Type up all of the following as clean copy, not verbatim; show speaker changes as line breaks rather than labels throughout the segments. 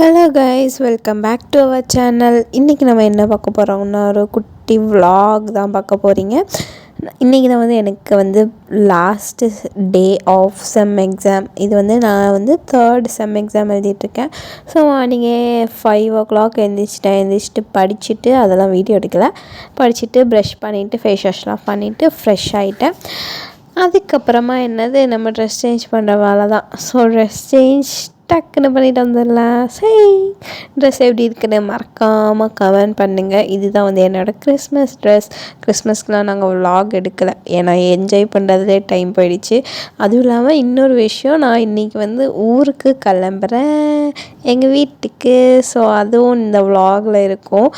Hello guys, welcome back to our channel. இன்றைக்கி நம்ம என்ன பார்க்க போகிறோம்னா ஒரு குட்டி vlog தான் பார்க்க போகிறீங்க. இன்றைக்கி தான் எனக்கு last day of sem exam. இது நான் தேர்ட் செம் எக்ஸாம் எழுதிட்டுருக்கேன். ஸோ மார்னிங்கே 5 o'clock எழுந்திரிச்சிட்டு படிச்சுட்டு அதெல்லாம் வீடியோ எடுக்கலை. படிச்சுட்டு ப்ரஷ் பண்ணிவிட்டு ஃபேஸ் வாஷ்லாம் பண்ணிவிட்டு ஃப்ரெஷ் ஆகிட்டேன். அதுக்கப்புறமா நம்ம ட்ரெஸ் சேஞ்ச் பண்ணுற வேலை தான். ஸோ ட்ரெஸ் சேஞ்ச் டக்குன்னு பண்ணிட்டு வந்துடலாம். சரி, ட்ரெஸ் எப்படி இருக்குன்னு மறக்காமல் கமெண்ட் பண்ணுங்கள். இதுதான் என்னோடய கிறிஸ்மஸ் ட்ரெஸ். கிறிஸ்மஸ்க்குலாம் நாங்கள் vlog எடுக்கலை, ஏன்னா என்ஜாய் பண்ணுறதுலே டைம் போயிடுச்சு. அதுவும் இல்லாமல் இன்னொரு விஷயம், நான் இன்றைக்கி ஊருக்கு கிளம்புறேன், எங்கள் வீட்டுக்கு. ஸோ அதுவும் இந்த vlogல இருக்கும்.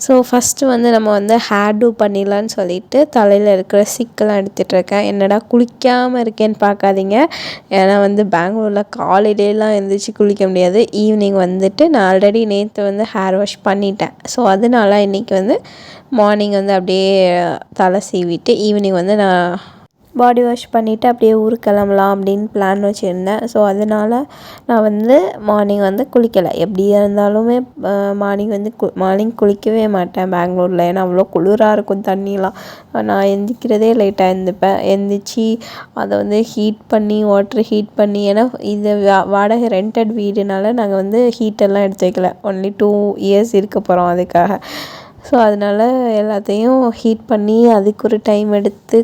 ஸோ ஃபஸ்ட்டு நம்ம ஹேர் டூ பண்ணிடலான்னு சொல்லிட்டு தலையில் இருக்கிற சிக்கெல்லாம் எடுத்துகிட்ருக்கேன். என்னடா குளிக்காமல் இருக்கேன்னு பார்க்காதீங்க, ஏன்னா பெங்களூரில் காலையிலலாம் எழுந்திரிச்சி குளிக்க முடியாது. ஈவினிங் நான் ஆல்ரெடி நேற்று ஹேர் வாஷ் பண்ணிட்டேன். ஸோ அதனால இன்றைக்கி மார்னிங் அப்படியே தலை சீவிட்டு ஈவினிங் நான் பாடி வாஷ் பண்ணிவிட்டு அப்படியே ஊருக்கு கிளம்பலாம் அப்படின்னு பிளான் வச்சுருந்தேன். ஸோ அதனால் நான் மார்னிங் குளிக்கலை. எப்படி இருந்தாலுமே மார்னிங் குளிக்கவே மாட்டேன் பெங்களூரில், ஏன்னா அவ்வளோ குளிராக இருக்கும் தண்ணிலாம். நான் எந்திரிக்கிறதே லேட்டாக எந்திரிச்சு அதை ஹீட் பண்ணி வாட்டர் ஹீட் பண்ணி, ஏன்னா இது வாடகை ரெண்டட் வீடுனால நாங்கள் ஹீட்டெல்லாம் எடுத்து வைக்கல. ஒன்லி 2 years இருக்க போகிறோம் அதுக்காக. ஸோ அதனால் எல்லாத்தையும் ஹீட் பண்ணி அதுக்கு ஒரு டைம் எடுத்து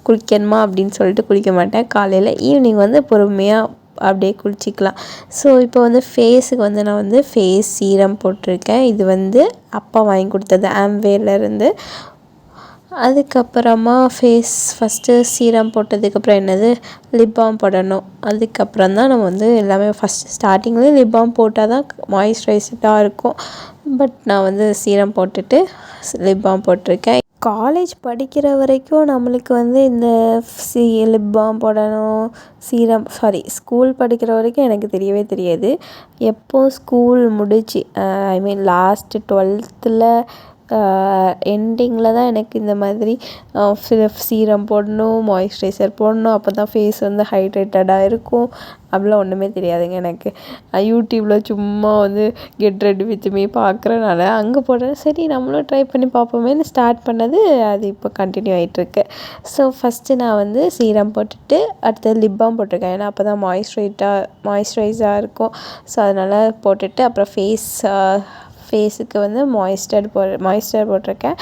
குளிக்கணுமா அப்படின்னு சொல்லிட்டு குளிக்க மாட்டேன். காலையில் ஈவினிங் பொறுமையாக அப்படியே குளிச்சிக்கலாம். ஸோ இப்போ ஃபேஸுக்கு நான் ஃபேஸ் சீரம் போட்டிருக்கேன். இது அப்பா வாங்கி கொடுத்தது ஆம்வேலேருந்து. அதுக்கப்புறமா ஃபேஸ் ஃபஸ்ட்டு சீரம் போட்டதுக்கப்புறம் லிப் பாம் போடணும். அதுக்கப்புறம் தான் நம்ம எல்லாமே ஃபஸ்ட்டு ஸ்டார்டிங்லேயே லிப் பாம் போட்டால் தான் மாய்ஸ்சரைஸ்டாக இருக்கும். பட் நான் சீரம் போட்டுட்டு லிப் பாம் போட்டிருக்கேன். காலேஜ் படிக்கிற வரைக்கும் நம்மளுக்கு இந்த லிப் பாம் போடணும், ஸ்கூல் படிக்கிற வரைக்கும் எனக்கு தெரியவே தெரியாது. எப்போ ஸ்கூல் முடிச்சு லாஸ்ட்டு 12th எண்டிங்கில் தான் எனக்கு இந்த மாதிரி சீரம் போடணும், மாய்ஸ்சரைசர் போடணும், அப்போ தான் ஃபேஸ் ஹைட்ரேட்டடாக இருக்கும். அப்படிலாம் ஒன்றுமே தெரியாதுங்க எனக்கு. யூடியூப்பில் சும்மா கெட் ரெடி வித் மீ பார்க்குறனால அங்கே போடுறேன். சரி நம்மளும் ட்ரை பண்ணி பார்ப்போமேன்னு ஸ்டார்ட் பண்ணது, அது இப்போ கண்டினியூ ஆகிட்டுருக்கு. ஸோ ஃபஸ்ட்டு நான் சீரம் போட்டுட்டு அடுத்தது லிப் பாம் போட்டிருக்கேன், ஏன்னா அப்போ தான் மாய்ஸ்சரைஸாக இருக்கும். ஸோ அதனால் போட்டுட்டு அப்புறம் ஃபேஸுக்கு மாய்ஸ்சர் போட்டிருக்கேன்.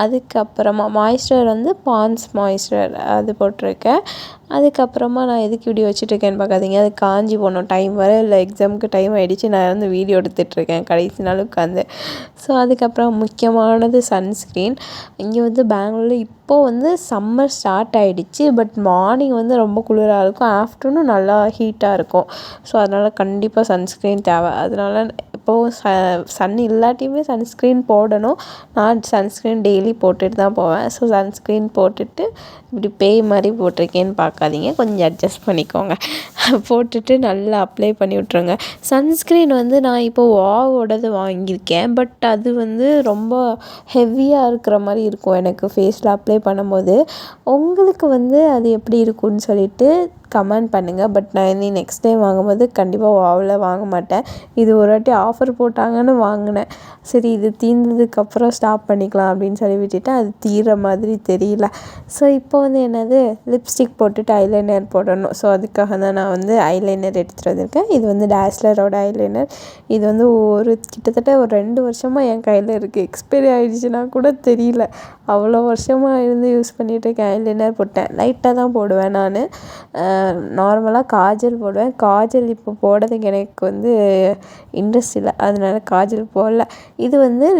அதுக்கப்புறமா மாய்ஸ்சர் பான்ஸ் மாய்ஸ்சர் அது போட்டிருக்கேன். அதுக்கப்புறமா நான் எதுக்கு வீடியோ வச்சுட்ருக்கேன்னு பார்க்காதீங்க, அது காஞ்சி போகணும். டைம் வர இல்லை, எக்ஸாமுக்கு டைம் ஆகிடுச்சு. நான் வீடியோ எடுத்துகிட்ருக்கேன் கடைசி நாள் உட்காந்து. ஸோ அதுக்கப்புறம் முக்கியமானது சன்ஸ்க்ரீன். இங்கே பெங்களூரில் இப்போது சம்மர் ஸ்டார்ட் ஆகிடுச்சு. பட் மார்னிங் ரொம்ப குளிராக இருக்கும், ஆஃப்டர்நூன் நல்லா ஹீட்டாக இருக்கும். ஸோ அதனால் கண்டிப்பாக சன்ஸ்க்ரீன் தேவை. அதனால் இப்போது சன் இல்லாட்டியுமே சன்ஸ்க்ரீன் போடணும். நான் சன்ஸ்க்ரீன் டெய்லி போட்டுட்டு தான் போவேன். ஸோ சன்ஸ்க்ரீன் போட்டுட்டு இப்படி பேய் மாதிரி போட்டிருக்கேன்னு பார்க்காதீங்க, கொஞ்சம் அட்ஜஸ்ட் பண்ணிக்கோங்க. போட்டுட்டு நல்லா அப்ளை பண்ணி விட்ருங்க. சன்ஸ்க்ரீன் நான் இப்போது வாவோடது வாங்கியிருக்கேன். பட் அது ரொம்ப ஹெவியாக இருக்கிற மாதிரி இருக்கும் எனக்கு ஃபேஸில் அப்ளை பண்ணும்போது. உங்களுக்கு அது எப்படி இருக்குன்னு சொல்லிட்டு கமெண்ட் பண்ணுங்கள். பட் நான் நெக்ஸ்ட் டைம் வாங்கும்போது கண்டிப்பாக வாவில் வாங்க மாட்டேன். இது ஒரு வாட்டி ஆஃபர் போட்டாங்கன்னு வாங்கினேன். சரி இது தீர்ந்ததுக்கப்புறம் ஸ்டாப் பண்ணிக்கலாம் அப்படின்னு சொல்லி விட்டுட்டேன். அது தீர மாதிரி தெரியல. ஸோ இப்போ லிப்ஸ்டிக் போட்டுட்டு ஐலைனர் போடணும். ஸோ அதுக்காக தான் நான் ஐலைனர் எடுத்துகிட்டு வந்திருக்கேன். இது டேஸ்லரோட ஐலைனர். இது கிட்டத்தட்ட ஒரு 2 வருஷமாக என் கையில் இருக்குது. எக்ஸ்பைரி ஆகிடுச்சுன்னா கூட தெரியல, அவ்வளோ வருஷமாக யூஸ் பண்ணிகிட்ருக்கேன். ஐலைனர் போட்டேன், லைட்டாக தான் போடுவேன். நான் நார்மலாக காஜல் போடுவேன். காஜல் இப்போ போடுறதுக்கு எனக்கு இன்ட்ரெஸ்ட் இல்லை, அதனால காஜல் போடல. இது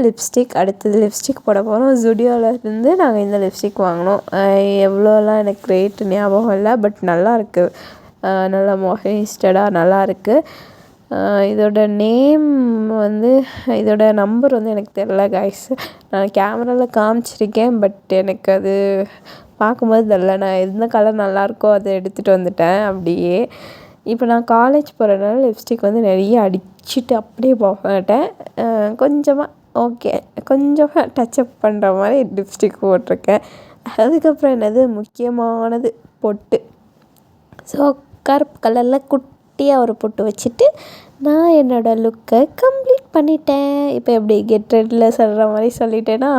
லிப்ஸ்டிக். அடுத்தது லிப்ஸ்டிக் போட போகிறோம். ஜுடியோவிலேருந்து நாங்கள் இந்த லிப்ஸ்டிக் வாங்கினோம். எவ்வளோலாம் எனக்கு ரேட்டு ஞாபகம் இல்லை, பட் நல்லாயிருக்கு, நல்லா மாய்ஸ்சரைஸ்டாக நல்லாயிருக்கு. இதோட நேம் இதோட நம்பர் எனக்கு தெரில கைஸ். நான் கேமராவில் காமிச்சிருக்கேன், பட் எனக்கு அது பார்க்கும்போது தெரில. நான் எந்த கலர் நல்லாயிருக்கோ அதை எடுத்துகிட்டு வந்துட்டேன் அப்படியே. இப்போ நான் காலேஜ் போகிறதுனால லிப்ஸ்டிக் நிறைய அடிச்சுட்டு அப்படியே போக மாட்டேன். கொஞ்சமாக கொஞ்சமாக டச்சப் பண்ணுற மாதிரி லிப்ஸ்டிக் போட்டிருக்கேன். அதுக்கப்புறம் முக்கியமானது பொட்டு. ஸோ கருப்பு கலரில் குட்டியாக ஒரு பொட்டு வச்சுட்டு நான் என்னோடய லுக்கை கம்ப்ளீட் பண்ணிட்டேன். இப்போ எப்படி கெட் ரெடியில் சொல்கிற மாதிரி சொல்லிட்டேன்னா,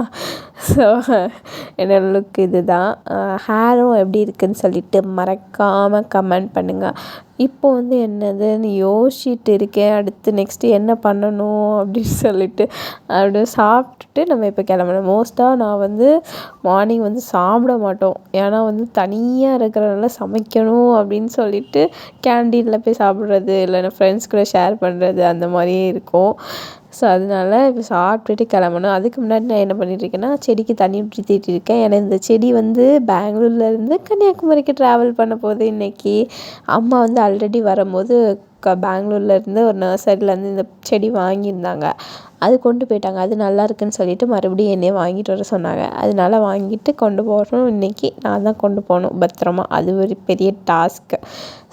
ஸோ என்னோடய லுக் இது தான். ஹேரும் எப்படி இருக்குதுன்னு சொல்லிட்டு மறக்காமல் கமெண்ட் பண்ணுங்கள். இப்போ வந்து என்னதுன்னு யோசிச்சுட்டு இருக்கேன். அடுத்து நெக்ஸ்ட்டு என்ன பண்ணணும் அப்படின்னு சொல்லிட்டு அப்படியே சாப்பிட்டுட்டு நம்ம இப்போ கிளம்பணும். மோஸ்ட்டாக நான் வந்து மார்னிங் வந்து சாப்பிட மாட்டோம். ஏன்னா வந்து தனியாக இருக்கிறனால சமைக்கணும் அப்படின்னு சொல்லிட்டு கேண்டீனில் போய் சாப்பிட்றது, இல்லைன்னா ஃப்ரெண்ட்ஸ் கூட ஷேர் பண்ணுறது அந்த மாதிரியே இருக்கும். ஸோ அதனால இப்போ சாப்பிட்டுட்டு கிளம்பணும். அதுக்கு முன்னாடி நான் என்ன பண்ணிட்டுருக்கேன்னா, செடிக்கு தண்ணி ஊற்றிட்டு இருக்கேன். ஏன்னா இந்த செடி வந்து பெங்களூர்லேருந்து கன்னியாகுமரிக்கு ட்ராவல் பண்ண போகுது இன்றைக்கி. அம்மா வந்து ஆல்ரெடி வரும்போது பெங்களூர்லேருந்து ஒரு நர்சரிலேருந்து இந்த செடி வாங்கியிருந்தாங்க. அது கொண்டு போயிட்டாங்க. அது நல்லா இருக்குன்னு சொல்லிட்டு மறுபடியும் என்னையே வாங்கிட்டு வர சொன்னாங்க. அதனால வாங்கிட்டு கொண்டு போகணும். இன்றைக்கி நான் தான் கொண்டு போகணும் பத்திரமா. அது ஒரு பெரிய டாஸ்க்கு.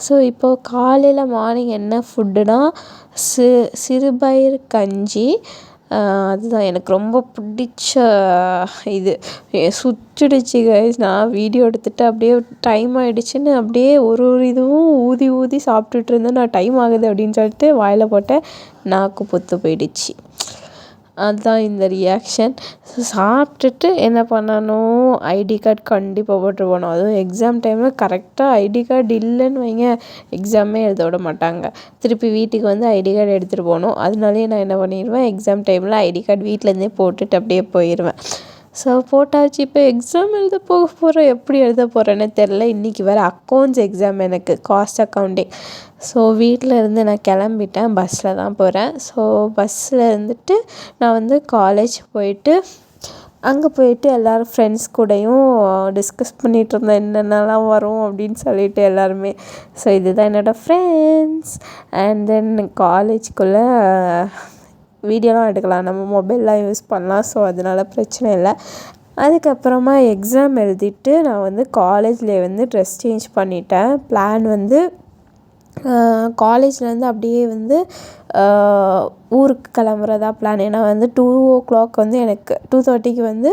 ஸோ இப்போது காலையில் மார்னிங் என்ன ஃபுட்டுனா சிறுபயிறு கஞ்சி. அதுதான் எனக்கு ரொம்ப பிடிச்ச இது. சுட்டுடுச்சு கைஸ். நான் வீடியோ எடுத்துகிட்டு அப்படியே டைம் ஆகிடுச்சின்னு அப்படியே ஒரு இதுவும் ஊதி ஊதி சாப்பிட்டுட்டு இருந்தேன். நான் டைம் ஆகுது அப்படின்னு சொல்லிட்டு வாயில் போட்டேன். நாக்கு பொத்து போயிடுச்சு. அதுதான் இந்த ரியாக்ஷன். ஸோ சாப்பிட்டுட்டு என்ன பண்ணணும், ஐடி கார்டு கண்டிப்பாக போட்டு போகணும். அதுவும் எக்ஸாம் டைமில் கரெக்டாக ஐடி கார்டு இல்லைன்னு வைங்க, எக்ஸாமே எழுத விட மாட்டாங்க. திருப்பி வீட்டுக்கு வந்து ஐடி கார்டு எடுத்துகிட்டு போகணும். அதனாலேயே நான் என்ன பண்ணிடுவேன், எக்ஸாம் டைமில் ஐடி கார்டு வீட்டிலேருந்தே போட்டுட்டு அப்படியே போயிடுவேன். ஸோ போட்டாச்சு. இப்போ எக்ஸாம் எழுத போகிறேன். எப்படி எழுத போகிறேன்னு தெரில. இன்றைக்கி வேறு அக்கௌண்ட்ஸ் எக்ஸாம், எனக்கு காஸ்ட் அக்கௌண்டிங். ஸோ வீட்டில் இருந்து நான் கிளம்பிட்டேன். பஸ்ஸில் தான் போகிறேன். ஸோ பஸ்ஸில் இருந்துட்டு நான் வந்து காலேஜ் போயிட்டு அங்கே போயிட்டு எல்லோரும் ஃப்ரெண்ட்ஸ் கூடயும் டிஸ்கஸ் பண்ணிகிட்டு இருந்தேன் என்னென்னலாம் வரும் அப்படின்னு சொல்லிட்டு எல்லாருமே. ஸோ இதுதான் என்னோடய ஃப்ரெண்ட்ஸ். அண்ட் தென் காலேஜ்குள்ளே வீடியோலாம் எடுக்கலாம், நம்ம மொபைல்லாம் யூஸ் பண்ணலாம். ஸோ அதனால் பிரச்சனை இல்லை. அதுக்கப்புறமா எக்ஸாம் எழுதிட்டு நான் வந்து காலேஜ்லேயே வந்து ட்ரெஸ் சேஞ்ச் பண்ணிட்டேன். பிளான் வந்து காலேஜ்லேருந்து அப்படியே வந்து ஊருக்கு கிளம்புறதா பிளான். ஏன்னா வந்து 2:00 வந்து எனக்கு 2:30 வந்து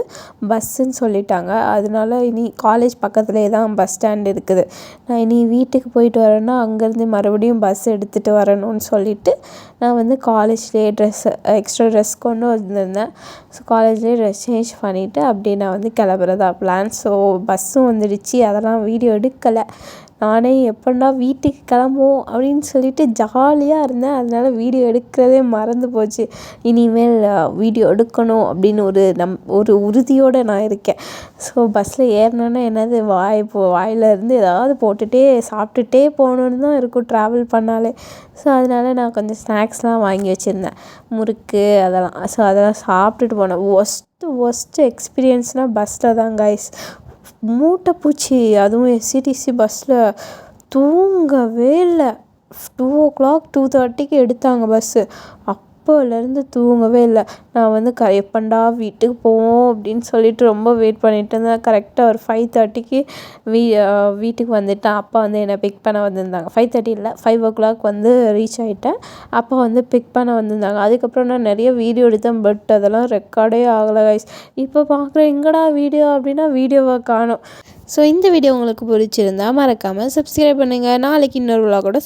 பஸ்ஸுன்னு சொல்லிட்டாங்க. அதனால இனி காலேஜ் பக்கத்துலேயே தான் பஸ் ஸ்டாண்ட் இருக்குது. நான் இனி வீட்டுக்கு போயிட்டு வரேன்னா அங்கேருந்து மறுபடியும் பஸ் எடுத்துகிட்டு வரணும்னு சொல்லிவிட்டு நான் வந்து காலேஜ்லேயே எக்ஸ்ட்ரா ட்ரெஸ் கொண்டு வந்திருந்தேன். ஸோ காலேஜ்லேயே ட்ரெஸ் சேஞ்ச் பண்ணிவிட்டு அப்படியே நான் வந்து கிளம்புறதா பிளான். ஸோ பஸ்ஸும் வந்துடுச்சு. அதெல்லாம் வீடியோ எடுக்கலை. நானே எப்படா வீட்டுக்கு கிளம்புவோம் அப்படின்னு சொல்லிட்டு ஜாலியாக இருந்தேன். அதனால வீடியோ எடுக்கிறதே மறந்து போச்சு. இனிமேல் வீடியோ எடுக்கணும் அப்படின்னு ஒரு உறுதியோடு நான் இருக்கேன். ஸோ பஸ்ஸில் ஏறினோன்னே என்னது வாயிலேருந்து ஏதாவது போட்டுகிட்டே சாப்பிட்டுட்டே போகணுன்னு தான் இருக்கும் ட்ராவல் பண்ணாலே. ஸோ அதனால் நான் கொஞ்சம் ஸ்நாக்ஸ்லாம் வாங்கி வச்சுருந்தேன், முறுக்கு அதெல்லாம். ஸோ அதெல்லாம் சாப்பிட்டுட்டு போனேன். ஒஸ்ட்டு எக்ஸ்பீரியன்ஸ்னால் பஸ்ஸில் தான் கைஸ். மூட்டை பூச்சி. அதுவும் எஸ்சிடிசி பஸ்ஸில் தூங்கவே இல்லை. 2:00 2:30 எடுத்தாங்க பஸ்ஸு. அப்போலேருந்து தூங்கவே இல்லை. நான் வந்து எப்பண்டா வீட்டுக்கு போவோம் அப்படின்னு சொல்லிட்டு ரொம்ப வெயிட் பண்ணிட்டு இருந்தேன். கரெக்டாக ஒரு 5:30 வீட்டுக்கு வந்துட்டேன். அப்பா வந்து என்னை பிக் பண்ண வந்திருந்தாங்க. 5:30 இல்லை, 5:00 வந்து ரீச் ஆகிட்டேன். அப்பா வந்து பிக் பண்ண வந்திருந்தாங்க. அதுக்கப்புறம் நான் நிறைய வீடியோ எடுத்தேன். பட் அதெல்லாம் ரெக்கார்டே ஆகலை கைஸ். இப்போ பார்க்குறேன் எங்கடா வீடியோ அப்படின்னா வீடியோவை காணோம். ஸோ இந்த வீடியோ உங்களுக்கு பிடிச்சிருந்தா மறக்காமல் சப்ஸ்கிரைப் பண்ணுங்கள். நாளைக்கு இன்னொரு விலாகோட